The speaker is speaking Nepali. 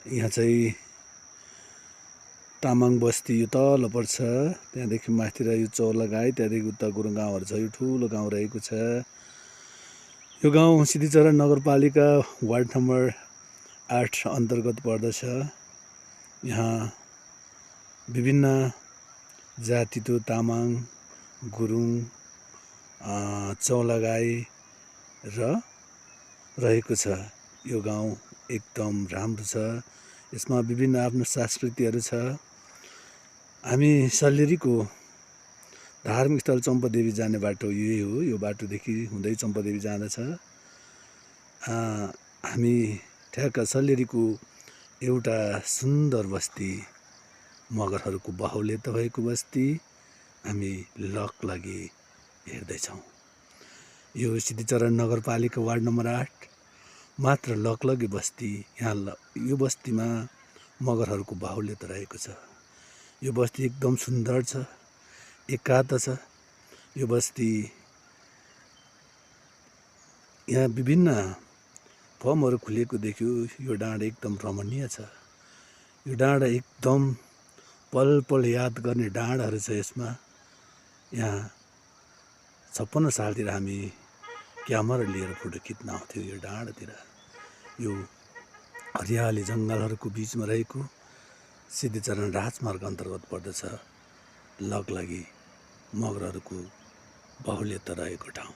यहाँ चाहिँ तामाङ बस्ती यो तल पर्छ। त्यहाँदेखि माथितिर यो चौलागाई, त्यहाँदेखि उता गुरुङ गाउँहरू छ। यो ठुलो गाउँ रहेको छ। यो गाउँ सिद्धिचरण नगरपालिका वार्ड नम्बर 8 अन्तर्गत पर्दछ। यहाँ विभिन्न जातिको तामाङ, गुरुङ, चौलागाई रहेको छ। यो गाउँ एकदम राम्रो छ। यसमा विभिन्न आफ्नो संस्कृतिहरू छ। हामी सल्लेरीको धार्मिक स्थल चम्पादेवी जाने बाटो यही हो। यो बाटोदेखि हुँदै चम्पादेवी जाँदछ। हामी ठ्याक्क सल्लेरीको एउटा सुन्दर बस्ती, मगरहरूको बाहुल्यता भएको बस्ती हामी लकलगी हेर्दैछौँ। यो सिद्धिचरण नगरपालिका वार्ड नम्बर 8 मात्र लकलगी बस्ती। यहाँ यो बस्तीमा मगरहरूको बाहुल्यता रहेको छ। यो बस्ती एकदम सुन्दर छ, एकान्त छ। यो बस्ती यहाँ विभिन्न फर्महरू खुलेको देखियो। यो डाँडा एकदम रमणीय छ। यो डाँडा एकदम पल पल याद गर्ने डाँडाहरू छ यसमा। यहाँ 56 सालतिर हामी क्यामेरा लिएर फोटो खिच्न आउँथ्यो यो डाँडातिर। यो हरियाली जङ्गलहरूको बिचमा रहेको सिद्धिचरण राजमार्ग अन्तर्गत पर्दछ। लकलगी मगरहरूको बाहुल्यता रहेको ठाउँ।